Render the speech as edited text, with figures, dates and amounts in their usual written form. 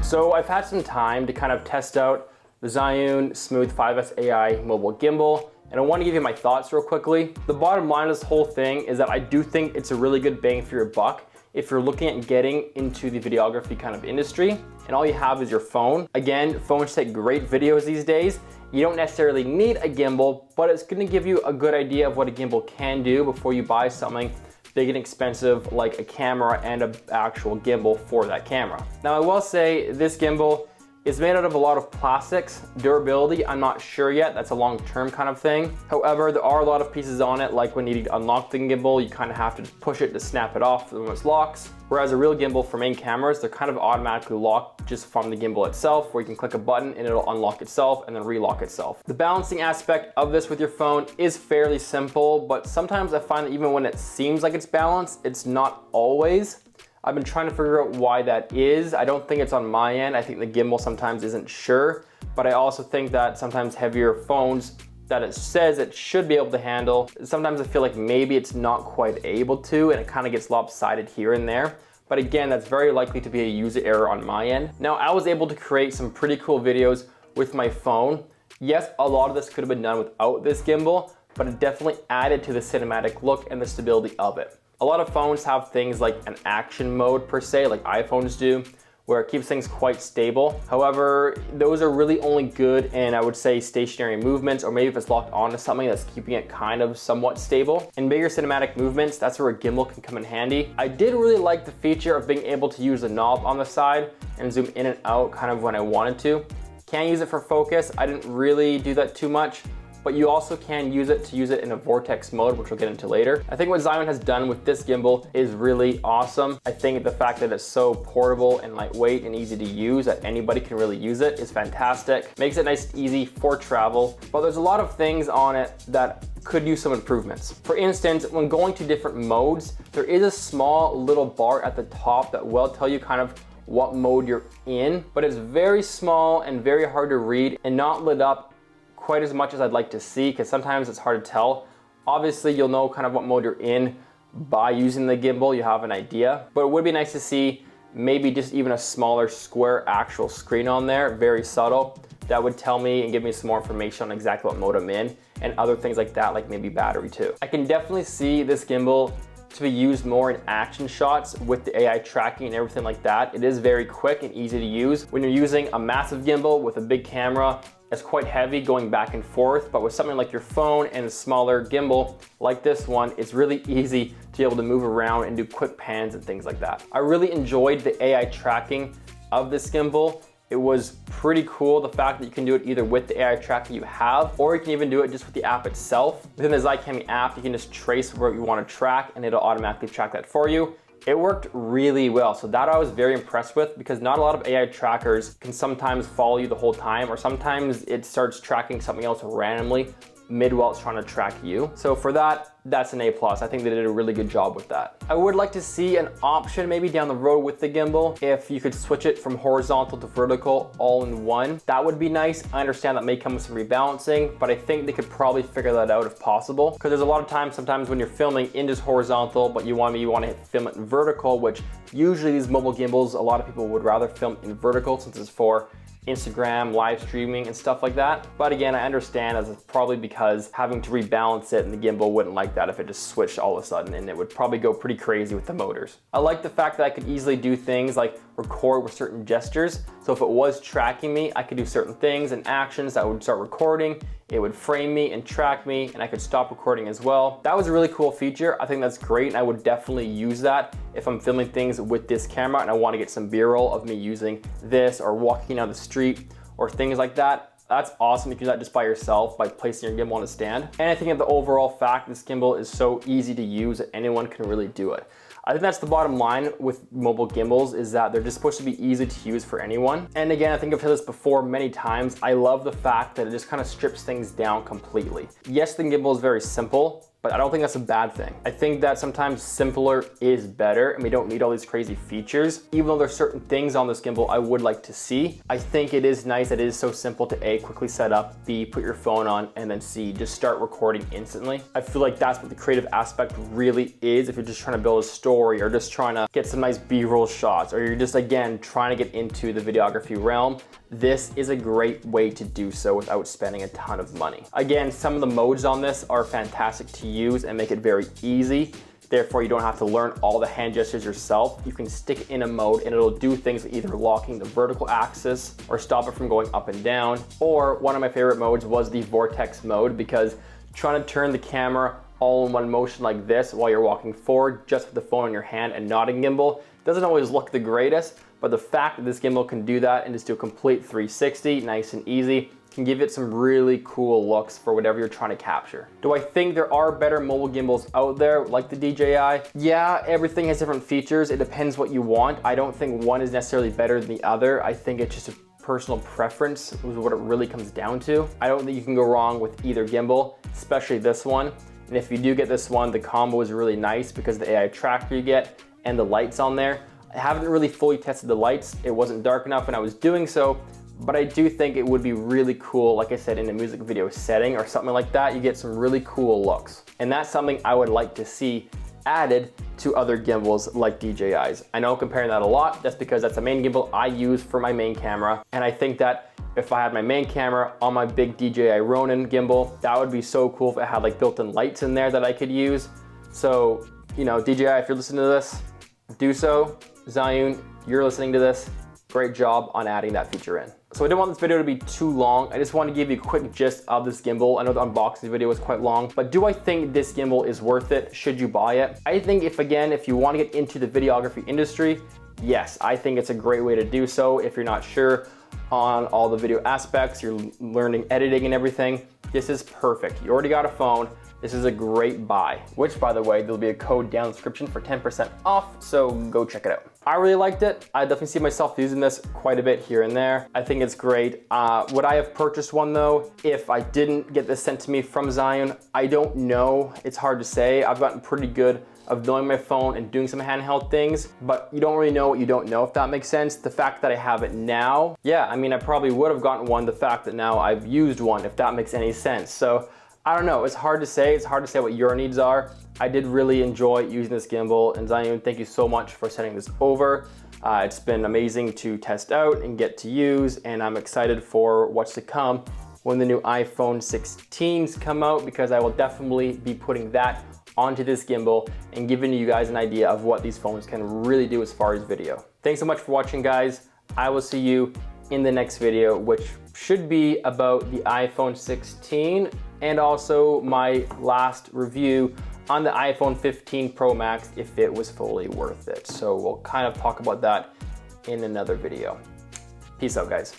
So I've had some time to kind of test out the Zhiyun Smooth 5S AI mobile gimbal, and I want to give you my thoughts real quickly. The bottom line of this whole thing is that I do think it's a really good bang for your buck if you're looking at getting into the videography kind of industry and all you have is your phone. Again, phones take great videos these days. You don't necessarily need a gimbal, but it's going to give you a good idea of what a gimbal can do before you buy something big and expensive like a camera and an actual gimbal for that camera. Now I will say this gimbal is made out of a lot of plastics. Durability, I'm not sure yet. That's a long-term kind of thing. However, there are a lot of pieces on it, like when you need to unlock the gimbal, you kind of have to push it to snap it off when it locks. Whereas a real gimbal for main cameras, they're kind of automatically locked just from the gimbal itself, where you can click a button and it'll unlock itself and then relock itself. The balancing aspect of this with your phone is fairly simple, but sometimes I find that even when it seems like it's balanced, it's not always. I've been trying to figure out why that is. I don't think it's on my end. I think the gimbal sometimes isn't sure, but I also think that sometimes heavier phones that it says it should be able to handle, sometimes I feel like maybe it's not quite able to, and it kind of gets lopsided here and there. But again, that's very likely to be a user error on my end. Now, I was able to create some pretty cool videos with my phone. Yes, a lot of this could have been done without this gimbal, but it definitely added to the cinematic look and the stability of it. A lot of phones have things like an action mode per se, like iPhones do, where it keeps things quite stable. However, those are really only good in, I would say, stationary movements, or maybe if it's locked onto something that's keeping it kind of somewhat stable. In bigger cinematic movements, that's where a gimbal can come in handy. I did really like the feature of being able to use the knob on the side and zoom in and out kind of when I wanted to. Can use it for focus. I didn't really do that too much, but you also can use it in a vortex mode, which we'll get into later. I think what Zhiyun has done with this gimbal is really awesome. I think the fact that it's so portable and lightweight and easy to use, that anybody can really use it, is fantastic. Makes it nice and easy for travel, but there's a lot of things on it that could use some improvements. For instance, when going to different modes, there is a small little bar at the top that will tell you kind of what mode you're in, but it's very small and very hard to read and not lit up quite as much as I'd like to see, because sometimes it's hard to tell. Obviously, you'll know kind of what mode you're in by using the gimbal. You have an idea, but it would be nice to see maybe just even a smaller square actual screen on there, very subtle. That would tell me and give me some more information on exactly what mode I'm in, and other things like that, like maybe battery too. I can definitely see this gimbal to be used more in action shots with the AI tracking and everything like that. It is very quick and easy to use. When you're using a massive gimbal with a big camera, it's quite heavy going back and forth, but with something like your phone and a smaller gimbal like this one, it's really easy to be able to move around and do quick pans and things like that. I really enjoyed the AI tracking of this gimbal. It was pretty cool, the fact that you can do it either with the AI tracker you have, or you can even do it just with the app itself. Within the Zhiyun app, you can just trace where you want to track and it'll automatically track that for you. It worked really well, so that I was very impressed with, because not a lot of AI trackers can sometimes follow you the whole time, or sometimes it starts tracking something else randomly mid while it's trying to track you. So for that, that's an A+. I think they did a really good job with that. I would like to see an option maybe down the road with the gimbal, if you could switch it from horizontal to vertical all in one. That would be nice. I understand that may come with some rebalancing, but I think they could probably figure that out if possible, because there's a lot of times sometimes when you're filming in just horizontal, but you want to film it in vertical, which usually these mobile gimbals, a lot of people would rather film in vertical since it's for Instagram, live streaming and stuff like that. But again, I understand as it's probably because having to rebalance it, and the gimbal wouldn't like that if it just switched all of a sudden, and it would probably go pretty crazy with the motors. I like the fact that I could easily do things like record with certain gestures. So if it was tracking me, I could do certain things and actions that would start recording. It would frame me and track me, and I could stop recording as well. That was a really cool feature. I think that's great, and I would definitely use that if I'm filming things with this camera and I want to get some B-roll of me using this or walking down the street or things like that. That's awesome. You can do that just by yourself by placing your gimbal on a stand. And I think of the overall fact this gimbal is so easy to use that anyone can really do it. I think that's the bottom line with mobile gimbals, is that they're just supposed to be easy to use for anyone. And again, I think I've said this before many times, I love the fact that it just kind of strips things down completely. Yes, the gimbal is very simple, but I don't think that's a bad thing. I think that sometimes simpler is better and we don't need all these crazy features. Even though there's certain things on this gimbal I would like to see, I think it is nice that it is so simple to A, quickly set up, B, put your phone on, and then C, just start recording instantly. I feel like that's what the creative aspect really is if you're just trying to build a story or just trying to get some nice B-roll shots, or you're just, again, trying to get into the videography realm. This is a great way to do so without spending a ton of money. Again, some of the modes on this are fantastic to use and make it very easy. Therefore, you don't have to learn all the hand gestures yourself. You can stick it in a mode and it'll do things like either locking the vertical axis or stop it from going up and down. Or one of my favorite modes was the vortex mode, because trying to turn the camera all in one motion like this while you're walking forward just with the phone in your hand and not a gimbal doesn't always look the greatest. But the fact that this gimbal can do that and just do a complete 360, nice and easy, can give it some really cool looks for whatever you're trying to capture. Do I think there are better mobile gimbals out there like the DJI? Yeah, everything has different features. It depends what you want. I don't think one is necessarily better than the other. I think it's just a personal preference is what it really comes down to. I don't think you can go wrong with either gimbal, especially this one. And if you do get this one, the combo is really nice because of the AI tracker you get and the lights on there. I haven't really fully tested the lights. It wasn't dark enough when I was doing so, but I do think it would be really cool, like I said, in a music video setting or something like that. You get some really cool looks. And that's something I would like to see added to other gimbals like DJI's. I know I'm comparing that a lot. That's because that's the main gimbal I use for my main camera. And I think that if I had my main camera on my big DJI Ronin gimbal, that would be so cool if it had like built-in lights in there that I could use. So, you know, DJI, if you're listening to this, do so. Zhiyun, you're listening to this, great job on adding that feature in. So I didn't want this video to be too long. I just want to give you a quick gist of this gimbal. I know the unboxing video was quite long, but do I think this gimbal is worth it? Should you buy it? I think if you want to get into the videography industry, yes, I think it's a great way to do so. If you're not sure on all the video aspects, you're learning editing and everything, this is perfect. You already got a phone. This is a great buy, which by the way, there'll be a code down in the description for 10% off, so go check it out. I really liked it. I definitely see myself using this quite a bit here and there. I think it's great. Would I have purchased one though, if I didn't get this sent to me from Zhiyun? I don't know, it's hard to say. I've gotten pretty good of knowing my phone and doing some handheld things, but you don't really know what you don't know, if that makes sense. The fact that I have it now, yeah, I mean, I probably would have gotten one, the fact that now I've used one, if that makes any sense. So I don't know, it's hard to say. It's hard to say what your needs are. I did really enjoy using this gimbal, and Zhiyun, thank you so much for sending this over. It's been amazing to test out and get to use, and I'm excited for what's to come when the new iPhone 16s come out, because I will definitely be putting that onto this gimbal and giving you guys an idea of what these phones can really do as far as video. Thanks so much for watching, guys. I will see you in the next video, which should be about the iPhone 16 and also my last review on the iPhone 15 Pro Max, if it was fully worth it. So we'll kind of talk about that in another video. Peace out, guys.